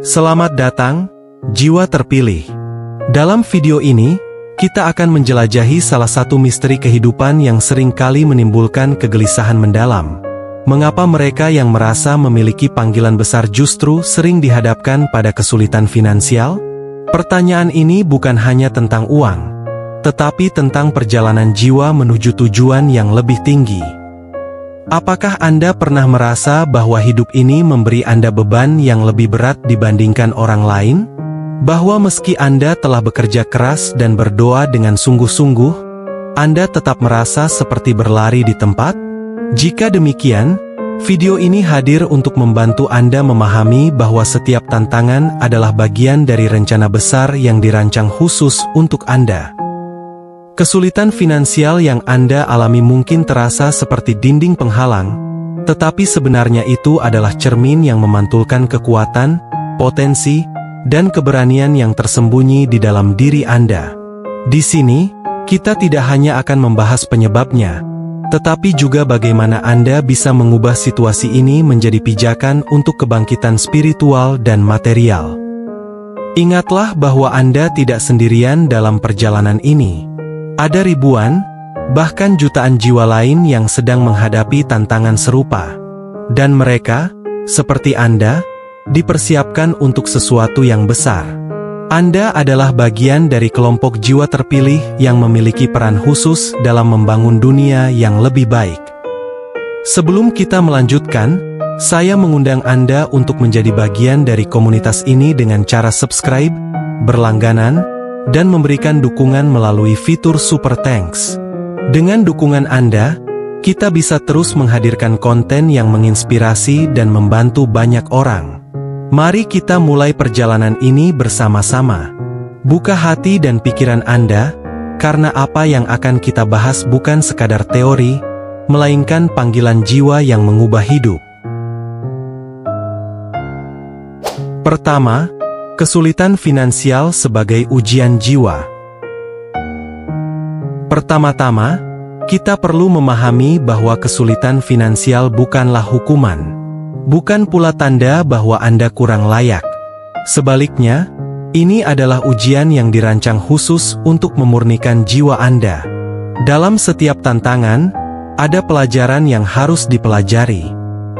Selamat datang, jiwa terpilih. Dalam video ini, kita akan menjelajahi salah satu misteri kehidupan yang sering kali menimbulkan kegelisahan mendalam. Mengapa mereka yang merasa memiliki panggilan besar justru sering dihadapkan pada kesulitan finansial? Pertanyaan ini bukan hanya tentang uang, tetapi tentang perjalanan jiwa menuju tujuan yang lebih tinggi. Apakah Anda pernah merasa bahwa hidup ini memberi Anda beban yang lebih berat dibandingkan orang lain? Bahwa meski Anda telah bekerja keras dan berdoa dengan sungguh-sungguh, Anda tetap merasa seperti berlari di tempat? Jika demikian, video ini hadir untuk membantu Anda memahami bahwa setiap tantangan adalah bagian dari rencana besar yang dirancang khusus untuk Anda. Kesulitan finansial yang Anda alami mungkin terasa seperti dinding penghalang, tetapi sebenarnya itu adalah cermin yang memantulkan kekuatan, potensi, dan keberanian yang tersembunyi di dalam diri Anda. Di sini, kita tidak hanya akan membahas penyebabnya, tetapi juga bagaimana Anda bisa mengubah situasi ini menjadi pijakan untuk kebangkitan spiritual dan material. Ingatlah bahwa Anda tidak sendirian dalam perjalanan ini. Ada ribuan, bahkan jutaan jiwa lain yang sedang menghadapi tantangan serupa. Dan mereka, seperti Anda, dipersiapkan untuk sesuatu yang besar. Anda adalah bagian dari kelompok jiwa terpilih yang memiliki peran khusus dalam membangun dunia yang lebih baik. Sebelum kita melanjutkan, saya mengundang Anda untuk menjadi bagian dari komunitas ini dengan cara subscribe, berlangganan, dan memberikan dukungan melalui fitur Super Thanks. Dengan dukungan Anda, kita bisa terus menghadirkan konten yang menginspirasi dan membantu banyak orang. Mari kita mulai perjalanan ini bersama-sama. Buka hati dan pikiran Anda, karena apa yang akan kita bahas bukan sekadar teori, melainkan panggilan jiwa yang mengubah hidup. Pertama, kesulitan finansial sebagai ujian jiwa. Pertama-tama, kita perlu memahami bahwa kesulitan finansial bukanlah hukuman. Bukan pula tanda bahwa Anda kurang layak. Sebaliknya, ini adalah ujian yang dirancang khusus untuk memurnikan jiwa Anda. Dalam setiap tantangan, ada pelajaran yang harus dipelajari.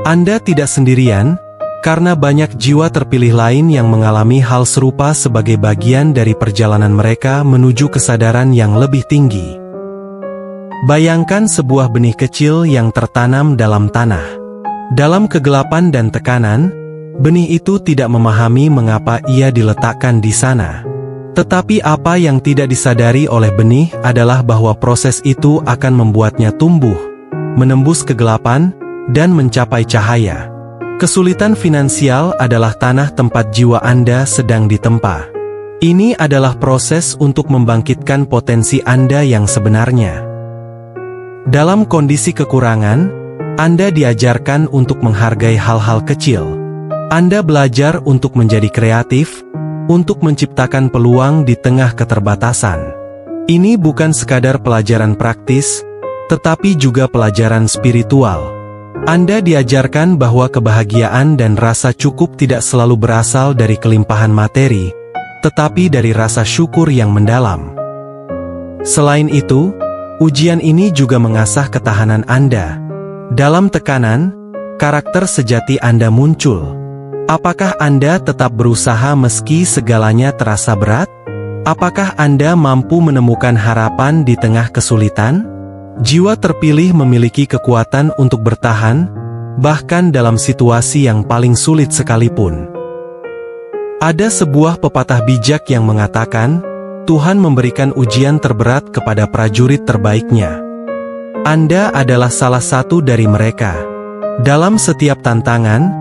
Anda tidak sendirian, karena banyak jiwa terpilih lain yang mengalami hal serupa sebagai bagian dari perjalanan mereka menuju kesadaran yang lebih tinggi. Bayangkan sebuah benih kecil yang tertanam dalam tanah. Dalam kegelapan dan tekanan, benih itu tidak memahami mengapa ia diletakkan di sana. Tetapi apa yang tidak disadari oleh benih adalah bahwa proses itu akan membuatnya tumbuh, menembus kegelapan, dan mencapai cahaya. Kesulitan finansial adalah tanah tempat jiwa Anda sedang ditempa. Ini adalah proses untuk membangkitkan potensi Anda yang sebenarnya. Dalam kondisi kekurangan, Anda diajarkan untuk menghargai hal-hal kecil. Anda belajar untuk menjadi kreatif, untuk menciptakan peluang di tengah keterbatasan. Ini bukan sekadar pelajaran praktis, tetapi juga pelajaran spiritual. Anda diajarkan bahwa kebahagiaan dan rasa cukup tidak selalu berasal dari kelimpahan materi, tetapi dari rasa syukur yang mendalam. Selain itu, ujian ini juga mengasah ketahanan Anda. Dalam tekanan, karakter sejati Anda muncul. Apakah Anda tetap berusaha meski segalanya terasa berat? Apakah Anda mampu menemukan harapan di tengah kesulitan? Jiwa terpilih memiliki kekuatan untuk bertahan, bahkan dalam situasi yang paling sulit sekalipun. Ada sebuah pepatah bijak yang mengatakan, Tuhan memberikan ujian terberat kepada prajurit terbaiknya. Anda adalah salah satu dari mereka. Dalam setiap tantangan,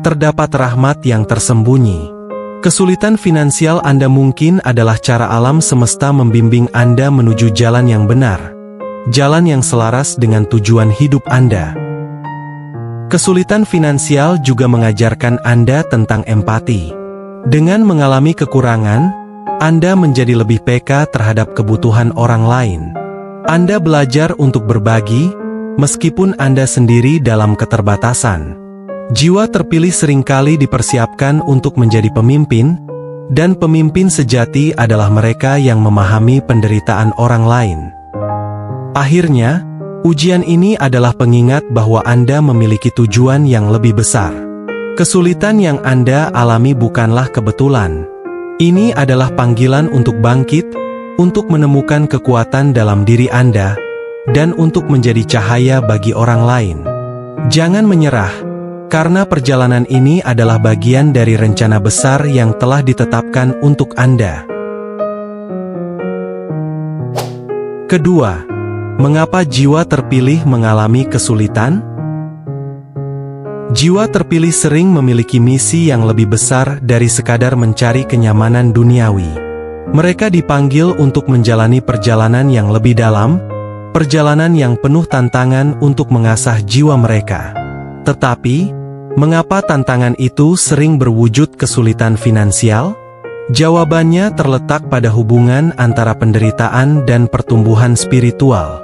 terdapat rahmat yang tersembunyi. Kesulitan finansial Anda mungkin adalah cara alam semesta membimbing Anda menuju jalan yang benar. Jalan yang selaras dengan tujuan hidup Anda. Kesulitan finansial juga mengajarkan Anda tentang empati. Dengan mengalami kekurangan, Anda menjadi lebih peka terhadap kebutuhan orang lain. Anda belajar untuk berbagi, meskipun Anda sendiri dalam keterbatasan. Jiwa terpilih seringkali dipersiapkan untuk menjadi pemimpin, dan pemimpin sejati adalah mereka yang memahami penderitaan orang lain. Akhirnya, ujian ini adalah pengingat bahwa Anda memiliki tujuan yang lebih besar. Kesulitan yang Anda alami bukanlah kebetulan. Ini adalah panggilan untuk bangkit, untuk menemukan kekuatan dalam diri Anda, dan untuk menjadi cahaya bagi orang lain. Jangan menyerah, karena perjalanan ini adalah bagian dari rencana besar yang telah ditetapkan untuk Anda. Kedua, mengapa jiwa terpilih mengalami kesulitan? Jiwa terpilih sering memiliki misi yang lebih besar dari sekadar mencari kenyamanan duniawi. Mereka dipanggil untuk menjalani perjalanan yang lebih dalam, perjalanan yang penuh tantangan untuk mengasah jiwa mereka. Tetapi, mengapa tantangan itu sering berwujud kesulitan finansial? Jawabannya terletak pada hubungan antara penderitaan dan pertumbuhan spiritual.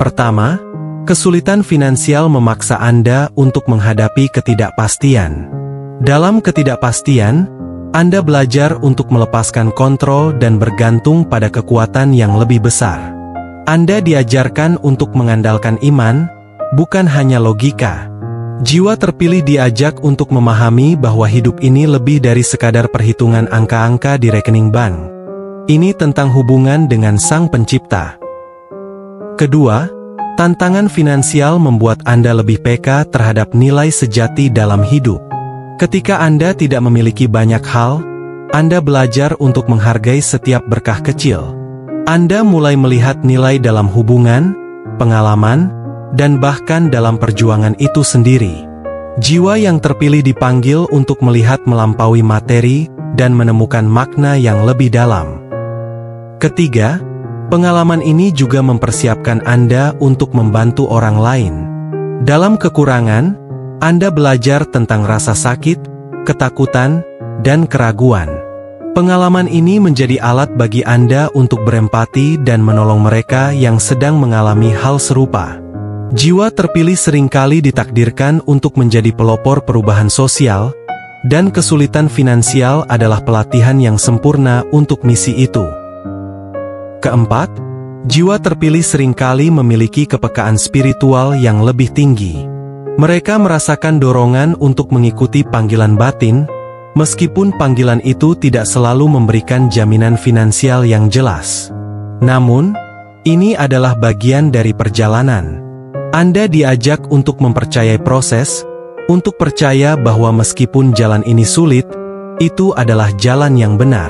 Pertama, kesulitan finansial memaksa Anda untuk menghadapi ketidakpastian. Dalam ketidakpastian, Anda belajar untuk melepaskan kontrol dan bergantung pada kekuatan yang lebih besar. Anda diajarkan untuk mengandalkan iman, bukan hanya logika. Jiwa terpilih diajak untuk memahami bahwa hidup ini lebih dari sekadar perhitungan angka-angka di rekening bank. Ini tentang hubungan dengan Sang Pencipta. Kedua, tantangan finansial membuat Anda lebih peka terhadap nilai sejati dalam hidup. Ketika Anda tidak memiliki banyak hal, Anda belajar untuk menghargai setiap berkah kecil. Anda mulai melihat nilai dalam hubungan, pengalaman, dan bahkan dalam perjuangan itu sendiri. Jiwa yang terpilih dipanggil untuk melihat melampaui materi dan menemukan makna yang lebih dalam. Ketiga, pengalaman ini juga mempersiapkan Anda untuk membantu orang lain. Dalam kekurangan, Anda belajar tentang rasa sakit, ketakutan, dan keraguan. Pengalaman ini menjadi alat bagi Anda untuk berempati dan menolong mereka yang sedang mengalami hal serupa. Jiwa terpilih seringkali ditakdirkan untuk menjadi pelopor perubahan sosial, dan kesulitan finansial adalah pelatihan yang sempurna untuk misi itu. Keempat, jiwa terpilih seringkali memiliki kepekaan spiritual yang lebih tinggi. Mereka merasakan dorongan untuk mengikuti panggilan batin, meskipun panggilan itu tidak selalu memberikan jaminan finansial yang jelas. Namun, ini adalah bagian dari perjalanan. Anda diajak untuk mempercayai proses, untuk percaya bahwa meskipun jalan ini sulit, itu adalah jalan yang benar.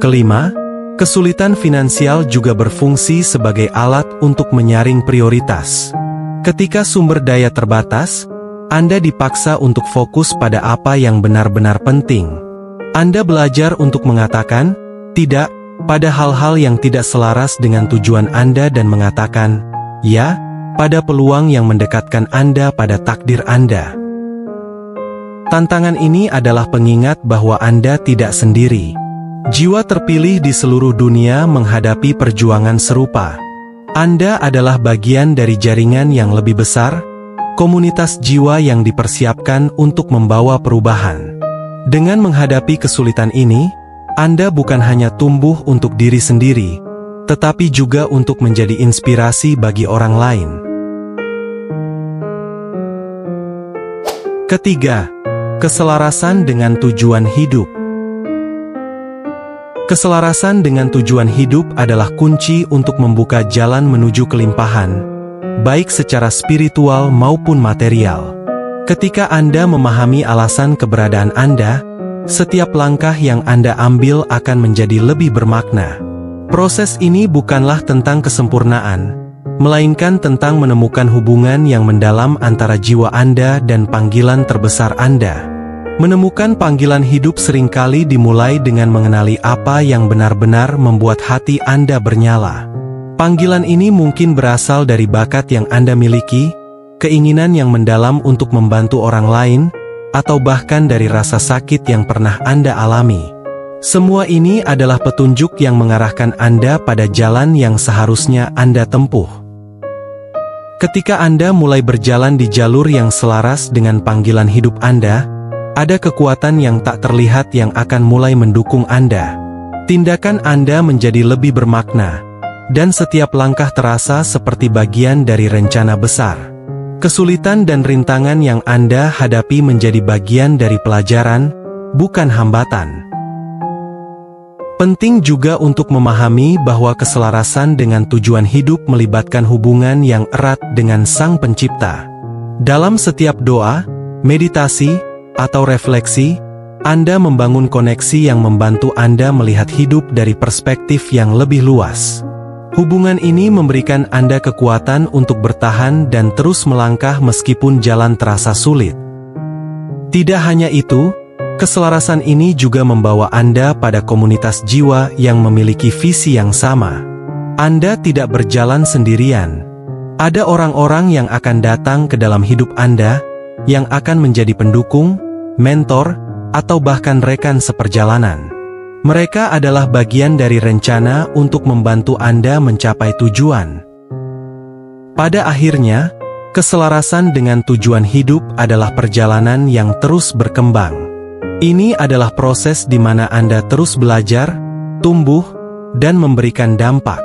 Kelima, kesulitan finansial juga berfungsi sebagai alat untuk menyaring prioritas. Ketika sumber daya terbatas, Anda dipaksa untuk fokus pada apa yang benar-benar penting. Anda belajar untuk mengatakan tidak pada hal-hal yang tidak selaras dengan tujuan Anda dan mengatakan ya pada peluang yang mendekatkan Anda pada takdir Anda. Tantangan ini adalah pengingat bahwa Anda tidak sendiri. Jiwa terpilih di seluruh dunia menghadapi perjuangan serupa. Anda adalah bagian dari jaringan yang lebih besar, komunitas jiwa yang dipersiapkan untuk membawa perubahan. Dengan menghadapi kesulitan ini, Anda bukan hanya tumbuh untuk diri sendiri, tetapi juga untuk menjadi inspirasi bagi orang lain. Ketiga, keselarasan dengan tujuan hidup. Keselarasan dengan tujuan hidup adalah kunci untuk membuka jalan menuju kelimpahan, baik secara spiritual maupun material. Ketika Anda memahami alasan keberadaan Anda, setiap langkah yang Anda ambil akan menjadi lebih bermakna. Proses ini bukanlah tentang kesempurnaan, melainkan tentang menemukan hubungan yang mendalam antara jiwa Anda dan panggilan terbesar Anda. Menemukan panggilan hidup seringkali dimulai dengan mengenali apa yang benar-benar membuat hati Anda bernyala. Panggilan ini mungkin berasal dari bakat yang Anda miliki, keinginan yang mendalam untuk membantu orang lain, atau bahkan dari rasa sakit yang pernah Anda alami. Semua ini adalah petunjuk yang mengarahkan Anda pada jalan yang seharusnya Anda tempuh. Ketika Anda mulai berjalan di jalur yang selaras dengan panggilan hidup Anda, ada kekuatan yang tak terlihat yang akan mulai mendukung Anda. Tindakan Anda menjadi lebih bermakna, dan setiap langkah terasa seperti bagian dari rencana besar. Kesulitan dan rintangan yang Anda hadapi menjadi bagian dari pelajaran, bukan hambatan. Penting juga untuk memahami bahwa keselarasan dengan tujuan hidup melibatkan hubungan yang erat dengan Sang Pencipta. Dalam setiap doa, meditasi, atau refleksi, Anda membangun koneksi yang membantu Anda melihat hidup dari perspektif yang lebih luas. Hubungan ini memberikan Anda kekuatan untuk bertahan dan terus melangkah meskipun jalan terasa sulit. Tidak hanya itu, keselarasan ini juga membawa Anda pada komunitas jiwa yang memiliki visi yang sama. Anda tidak berjalan sendirian. Ada orang-orang yang akan datang ke dalam hidup Anda, yang akan menjadi pendukung, mentor, atau bahkan rekan seperjalanan. Mereka adalah bagian dari rencana untuk membantu Anda mencapai tujuan. Pada akhirnya, keselarasan dengan tujuan hidup adalah perjalanan yang terus berkembang. Ini adalah proses di mana Anda terus belajar, tumbuh, dan memberikan dampak.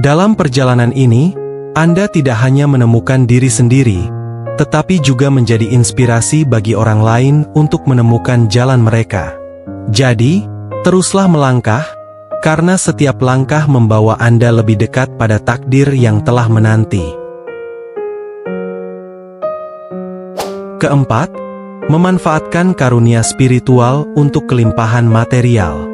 Dalam perjalanan ini, Anda tidak hanya menemukan diri sendiri, tetapi juga menjadi inspirasi bagi orang lain untuk menemukan jalan mereka. Jadi, teruslah melangkah, karena setiap langkah membawa Anda lebih dekat pada takdir yang telah menanti. Keempat, memanfaatkan karunia spiritual untuk kelimpahan material.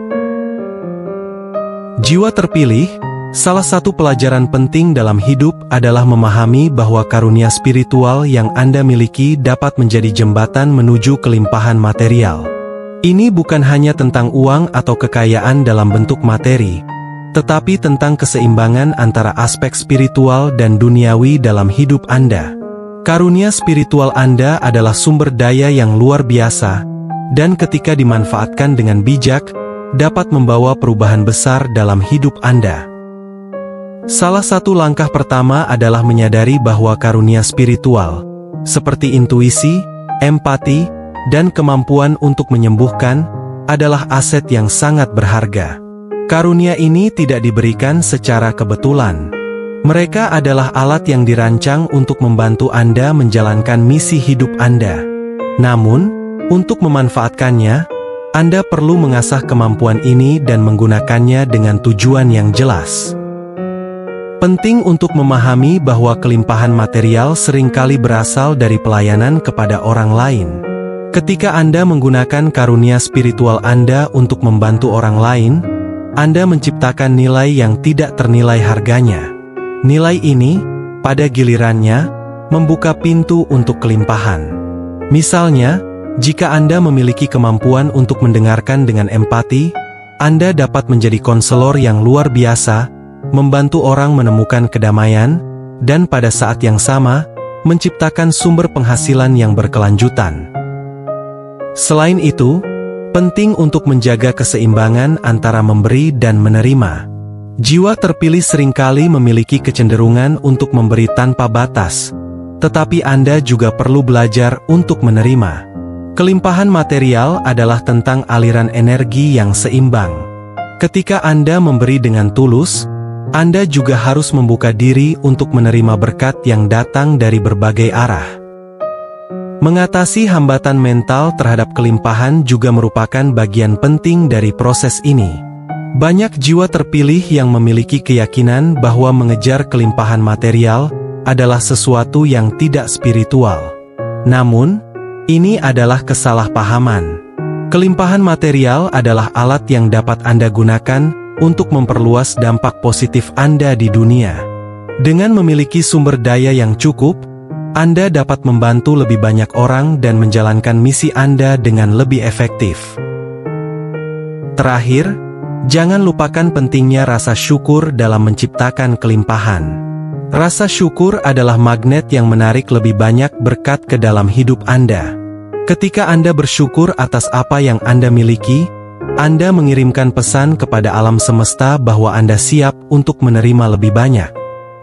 Jiwa terpilih, salah satu pelajaran penting dalam hidup adalah memahami bahwa karunia spiritual yang Anda miliki dapat menjadi jembatan menuju kelimpahan material. Ini bukan hanya tentang uang atau kekayaan dalam bentuk materi, tetapi tentang keseimbangan antara aspek spiritual dan duniawi dalam hidup Anda. Karunia spiritual Anda adalah sumber daya yang luar biasa, dan ketika dimanfaatkan dengan bijak, dapat membawa perubahan besar dalam hidup Anda. Salah satu langkah pertama adalah menyadari bahwa karunia spiritual, seperti intuisi, empati, dan kemampuan untuk menyembuhkan, adalah aset yang sangat berharga. Karunia ini tidak diberikan secara kebetulan. Mereka adalah alat yang dirancang untuk membantu Anda menjalankan misi hidup Anda. Namun, untuk memanfaatkannya, Anda perlu mengasah kemampuan ini dan menggunakannya dengan tujuan yang jelas. Penting untuk memahami bahwa kelimpahan material seringkali berasal dari pelayanan kepada orang lain. Ketika Anda menggunakan karunia spiritual Anda untuk membantu orang lain, Anda menciptakan nilai yang tidak ternilai harganya. Nilai ini, pada gilirannya, membuka pintu untuk kelimpahan. Misalnya, jika Anda memiliki kemampuan untuk mendengarkan dengan empati, Anda dapat menjadi konselor yang luar biasa, membantu orang menemukan kedamaian, dan pada saat yang sama, menciptakan sumber penghasilan yang berkelanjutan. Selain itu, penting untuk menjaga keseimbangan antara memberi dan menerima. Jiwa terpilih seringkali memiliki kecenderungan untuk memberi tanpa batas, tetapi Anda juga perlu belajar untuk menerima. Kelimpahan material adalah tentang aliran energi yang seimbang. Ketika Anda memberi dengan tulus, Anda juga harus membuka diri untuk menerima berkat yang datang dari berbagai arah. Mengatasi hambatan mental terhadap kelimpahan juga merupakan bagian penting dari proses ini. Banyak jiwa terpilih yang memiliki keyakinan bahwa mengejar kelimpahan material adalah sesuatu yang tidak spiritual. Namun, ini adalah kesalahpahaman. Kelimpahan material adalah alat yang dapat Anda gunakan untuk memperluas dampak positif Anda di dunia. Dengan memiliki sumber daya yang cukup, Anda dapat membantu lebih banyak orang dan menjalankan misi Anda dengan lebih efektif. Terakhir, jangan lupakan pentingnya rasa syukur dalam menciptakan kelimpahan. Rasa syukur adalah magnet yang menarik lebih banyak berkat ke dalam hidup Anda. Ketika Anda bersyukur atas apa yang Anda miliki, Anda mengirimkan pesan kepada alam semesta bahwa Anda siap untuk menerima lebih banyak.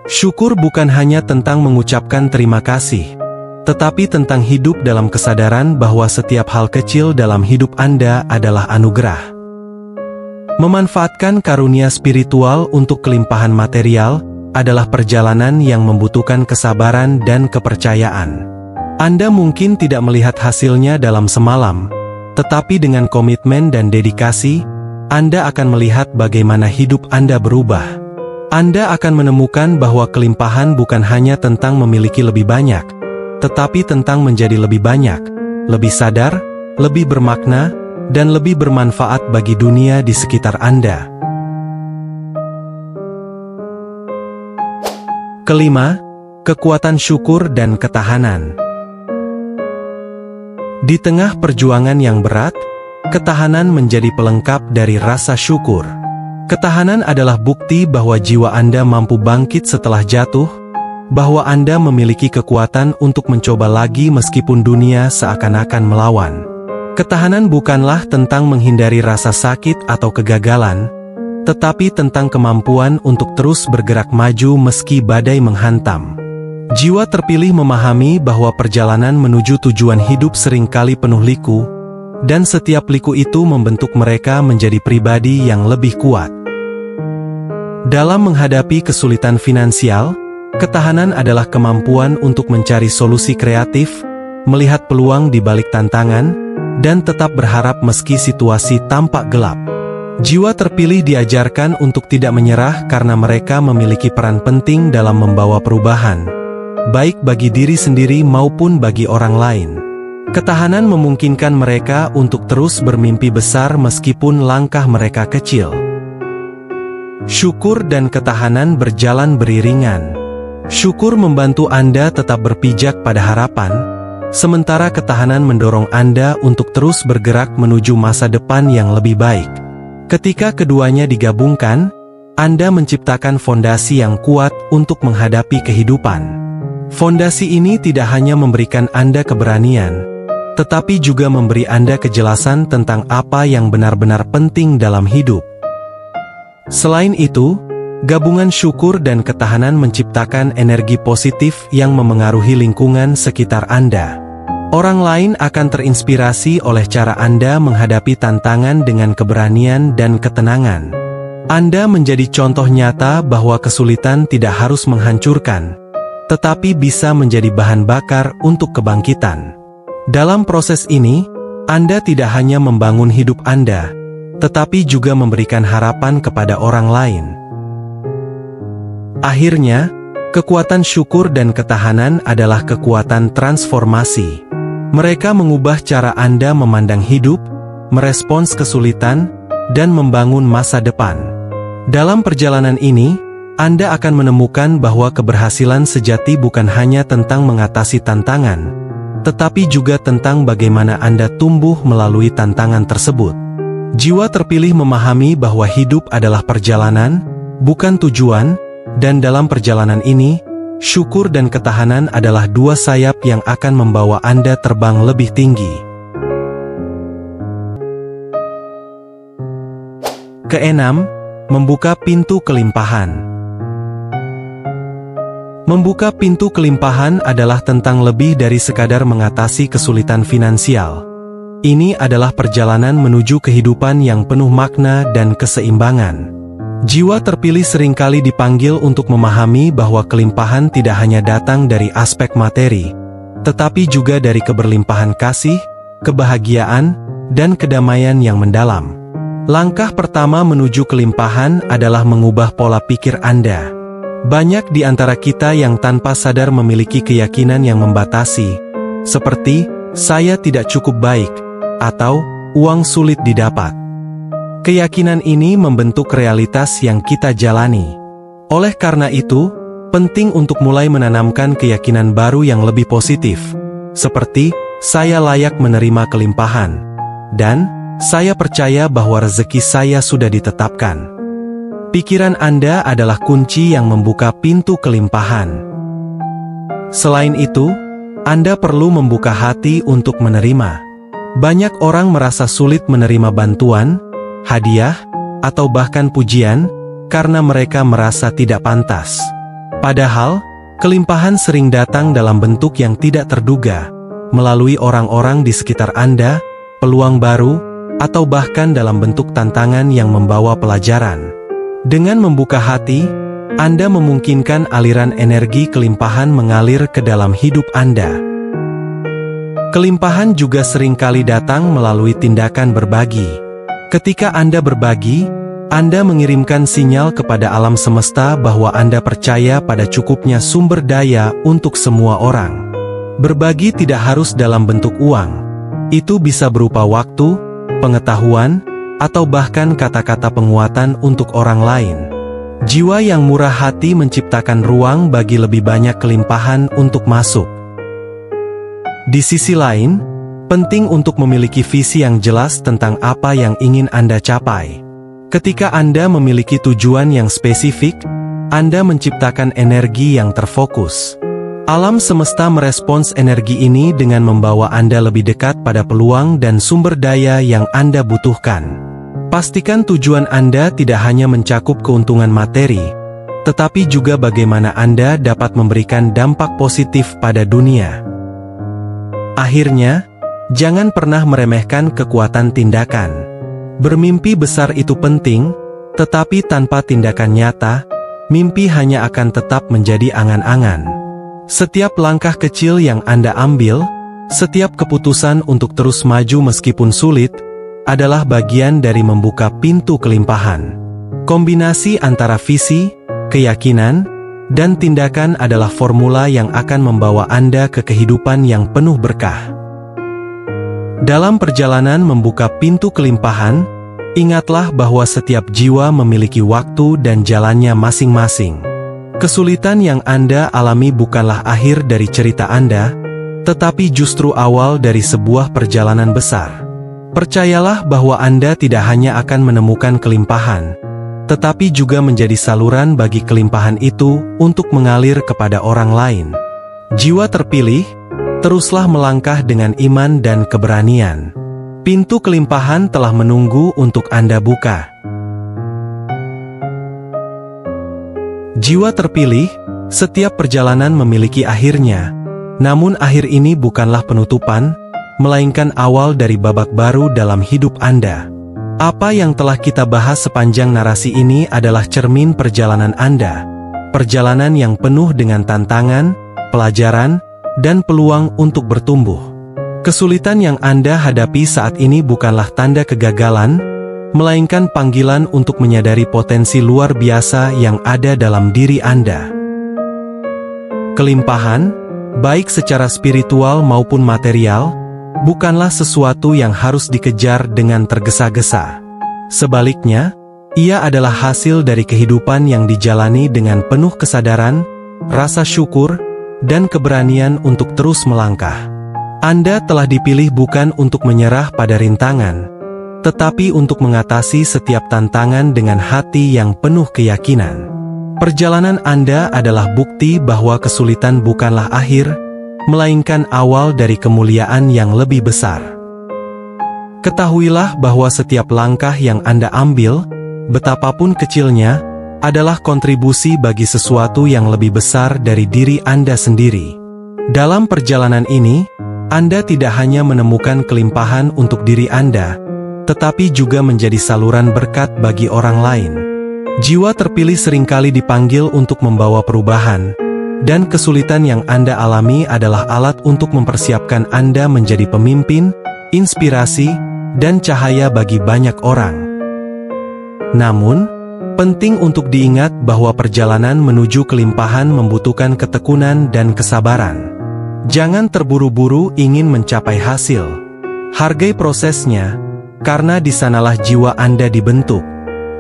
Syukur bukan hanya tentang mengucapkan terima kasih, tetapi tentang hidup dalam kesadaran bahwa setiap hal kecil dalam hidup Anda adalah anugerah. Memanfaatkan karunia spiritual untuk kelimpahan material adalah perjalanan yang membutuhkan kesabaran dan kepercayaan. Anda mungkin tidak melihat hasilnya dalam semalam, tetapi dengan komitmen dan dedikasi, Anda akan melihat bagaimana hidup Anda berubah. Anda akan menemukan bahwa kelimpahan bukan hanya tentang memiliki lebih banyak, tetapi tentang menjadi lebih banyak, lebih sadar, lebih bermakna, dan lebih bermanfaat bagi dunia di sekitar Anda. Kelima, kekuatan syukur dan ketahanan. Di tengah perjuangan yang berat, ketahanan menjadi pelengkap dari rasa syukur. Ketahanan adalah bukti bahwa jiwa Anda mampu bangkit setelah jatuh, bahwa Anda memiliki kekuatan untuk mencoba lagi meskipun dunia seakan-akan melawan. Ketahanan bukanlah tentang menghindari rasa sakit atau kegagalan, tetapi tentang kemampuan untuk terus bergerak maju meski badai menghantam. Jiwa terpilih memahami bahwa perjalanan menuju tujuan hidup seringkali penuh liku, dan setiap liku itu membentuk mereka menjadi pribadi yang lebih kuat. Dalam menghadapi kesulitan finansial, ketahanan adalah kemampuan untuk mencari solusi kreatif, melihat peluang di balik tantangan, dan tetap berharap meski situasi tampak gelap. Jiwa terpilih diajarkan untuk tidak menyerah karena mereka memiliki peran penting dalam membawa perubahan, baik bagi diri sendiri maupun bagi orang lain. Ketahanan memungkinkan mereka untuk terus bermimpi besar meskipun langkah mereka kecil. Syukur dan ketahanan berjalan beriringan. Syukur membantu Anda tetap berpijak pada harapan, sementara ketahanan mendorong Anda untuk terus bergerak menuju masa depan yang lebih baik. Ketika keduanya digabungkan, Anda menciptakan fondasi yang kuat untuk menghadapi kehidupan. Fondasi ini tidak hanya memberikan Anda keberanian, tetapi juga memberi Anda kejelasan tentang apa yang benar-benar penting dalam hidup. Selain itu, gabungan syukur dan ketahanan menciptakan energi positif yang memengaruhi lingkungan sekitar Anda. Orang lain akan terinspirasi oleh cara Anda menghadapi tantangan dengan keberanian dan ketenangan. Anda menjadi contoh nyata bahwa kesulitan tidak harus menghancurkan, tetapi bisa menjadi bahan bakar untuk kebangkitan. Dalam proses ini, Anda tidak hanya membangun hidup Anda, tetapi juga memberikan harapan kepada orang lain. Akhirnya, kekuatan syukur dan ketahanan adalah kekuatan transformasi. Mereka mengubah cara Anda memandang hidup, merespons kesulitan, dan membangun masa depan. Dalam perjalanan ini, Anda akan menemukan bahwa keberhasilan sejati bukan hanya tentang mengatasi tantangan, tetapi juga tentang bagaimana Anda tumbuh melalui tantangan tersebut. Jiwa terpilih memahami bahwa hidup adalah perjalanan, bukan tujuan, dan dalam perjalanan ini, syukur dan ketahanan adalah dua sayap yang akan membawa Anda terbang lebih tinggi. Keenam, membuka pintu kelimpahan. Membuka pintu kelimpahan adalah tentang lebih dari sekadar mengatasi kesulitan finansial. Ini adalah perjalanan menuju kehidupan yang penuh makna dan keseimbangan. Jiwa terpilih seringkali dipanggil untuk memahami bahwa kelimpahan tidak hanya datang dari aspek materi, tetapi juga dari keberlimpahan kasih, kebahagiaan, dan kedamaian yang mendalam. Langkah pertama menuju kelimpahan adalah mengubah pola pikir Anda. Banyak di antara kita yang tanpa sadar memiliki keyakinan yang membatasi, seperti, "Saya tidak cukup baik," atau, "Uang sulit didapat." Keyakinan ini membentuk realitas yang kita jalani. Oleh karena itu, penting untuk mulai menanamkan keyakinan baru yang lebih positif, seperti, "Saya layak menerima kelimpahan," dan "Saya percaya bahwa rezeki saya sudah ditetapkan." Pikiran Anda adalah kunci yang membuka pintu kelimpahan. Selain itu, Anda perlu membuka hati untuk menerima. Banyak orang merasa sulit menerima bantuan, hadiah, atau bahkan pujian, karena mereka merasa tidak pantas. Padahal, kelimpahan sering datang dalam bentuk yang tidak terduga, melalui orang-orang di sekitar Anda, peluang baru, atau bahkan dalam bentuk tantangan yang membawa pelajaran. Dengan membuka hati, Anda memungkinkan aliran energi kelimpahan mengalir ke dalam hidup Anda. Kelimpahan juga seringkali datang melalui tindakan berbagi. Ketika Anda berbagi, Anda mengirimkan sinyal kepada alam semesta bahwa Anda percaya pada cukupnya sumber daya untuk semua orang. Berbagi tidak harus dalam bentuk uang. Itu bisa berupa waktu, pengetahuan, atau bahkan kata-kata penguatan untuk orang lain. Jiwa yang murah hati menciptakan ruang bagi lebih banyak kelimpahan untuk masuk. Di sisi lain, penting untuk memiliki visi yang jelas tentang apa yang ingin Anda capai. Ketika Anda memiliki tujuan yang spesifik, Anda menciptakan energi yang terfokus. Alam semesta merespons energi ini dengan membawa Anda lebih dekat pada peluang dan sumber daya yang Anda butuhkan. Pastikan tujuan Anda tidak hanya mencakup keuntungan materi, tetapi juga bagaimana Anda dapat memberikan dampak positif pada dunia. Akhirnya, jangan pernah meremehkan kekuatan tindakan. Bermimpi besar itu penting, tetapi tanpa tindakan nyata, mimpi hanya akan tetap menjadi angan-angan. Setiap langkah kecil yang Anda ambil, setiap keputusan untuk terus maju meskipun sulit, adalah bagian dari membuka pintu kelimpahan. Kombinasi antara visi, keyakinan, dan tindakan adalah formula yang akan membawa Anda ke kehidupan yang penuh berkah. Dalam perjalanan membuka pintu kelimpahan, ingatlah bahwa setiap jiwa memiliki waktu dan jalannya masing-masing. Kesulitan yang Anda alami bukanlah akhir dari cerita Anda, tetapi justru awal dari sebuah perjalanan besar. Percayalah bahwa Anda tidak hanya akan menemukan kelimpahan, tetapi juga menjadi saluran bagi kelimpahan itu untuk mengalir kepada orang lain. Jiwa terpilih, teruslah melangkah dengan iman dan keberanian. Pintu kelimpahan telah menunggu untuk Anda buka. Jiwa terpilih, setiap perjalanan memiliki akhirnya. Namun akhir ini bukanlah penutupan, melainkan awal dari babak baru dalam hidup Anda. Apa yang telah kita bahas sepanjang narasi ini adalah cermin perjalanan Anda. Perjalanan yang penuh dengan tantangan, pelajaran, dan peluang untuk bertumbuh. Kesulitan yang Anda hadapi saat ini bukanlah tanda kegagalan, melainkan panggilan untuk menyadari potensi luar biasa yang ada dalam diri Anda. Kelimpahan, baik secara spiritual maupun material, bukanlah sesuatu yang harus dikejar dengan tergesa-gesa. Sebaliknya, ia adalah hasil dari kehidupan yang dijalani dengan penuh kesadaran, rasa syukur, dan keberanian untuk terus melangkah. Anda telah dipilih bukan untuk menyerah pada rintangan, tetapi untuk mengatasi setiap tantangan dengan hati yang penuh keyakinan. Perjalanan Anda adalah bukti bahwa kesulitan bukanlah akhir, melainkan awal dari kemuliaan yang lebih besar. Ketahuilah bahwa setiap langkah yang Anda ambil, betapapun kecilnya, adalah kontribusi bagi sesuatu yang lebih besar dari diri Anda sendiri. Dalam perjalanan ini, Anda tidak hanya menemukan kelimpahan untuk diri Anda, tetapi juga menjadi saluran berkat bagi orang lain. Jiwa terpilih seringkali dipanggil untuk membawa perubahan, dan kesulitan yang Anda alami adalah alat untuk mempersiapkan Anda menjadi pemimpin, inspirasi, dan cahaya bagi banyak orang. Namun, penting untuk diingat bahwa perjalanan menuju kelimpahan membutuhkan ketekunan dan kesabaran. Jangan terburu-buru ingin mencapai hasil. Hargai prosesnya, karena di sanalah jiwa Anda dibentuk.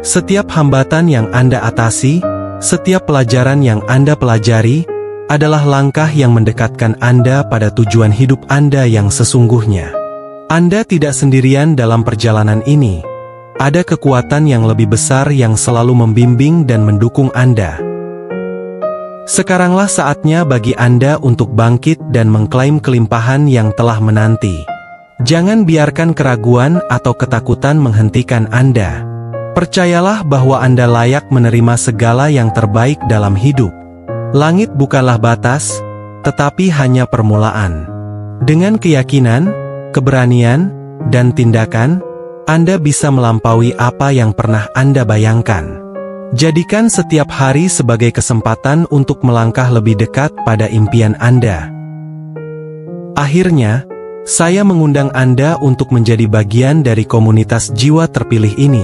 Setiap hambatan yang Anda atasi, setiap pelajaran yang Anda pelajari, adalah langkah yang mendekatkan Anda pada tujuan hidup Anda yang sesungguhnya. Anda tidak sendirian dalam perjalanan ini. Ada kekuatan yang lebih besar yang selalu membimbing dan mendukung Anda. Sekaranglah saatnya bagi Anda untuk bangkit dan mengklaim kelimpahan yang telah menanti. Jangan biarkan keraguan atau ketakutan menghentikan Anda. Percayalah bahwa Anda layak menerima segala yang terbaik dalam hidup. Langit bukanlah batas, tetapi hanya permulaan. Dengan keyakinan, keberanian, dan tindakan, Anda bisa melampaui apa yang pernah Anda bayangkan. Jadikan setiap hari sebagai kesempatan untuk melangkah lebih dekat pada impian Anda. Akhirnya, saya mengundang Anda untuk menjadi bagian dari komunitas jiwa terpilih ini.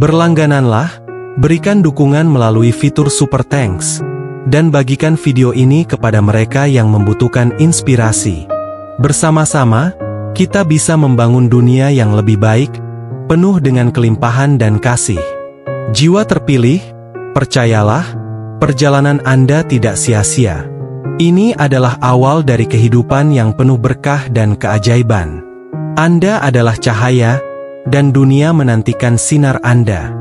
Berlanggananlah, berikan dukungan melalui fitur Super Thanks, dan bagikan video ini kepada mereka yang membutuhkan inspirasi. Bersama-sama, kita bisa membangun dunia yang lebih baik, penuh dengan kelimpahan dan kasih. Jiwa terpilih, percayalah, perjalanan Anda tidak sia-sia. Ini adalah awal dari kehidupan yang penuh berkah dan keajaiban. Anda adalah cahaya, dan dunia menantikan sinar Anda.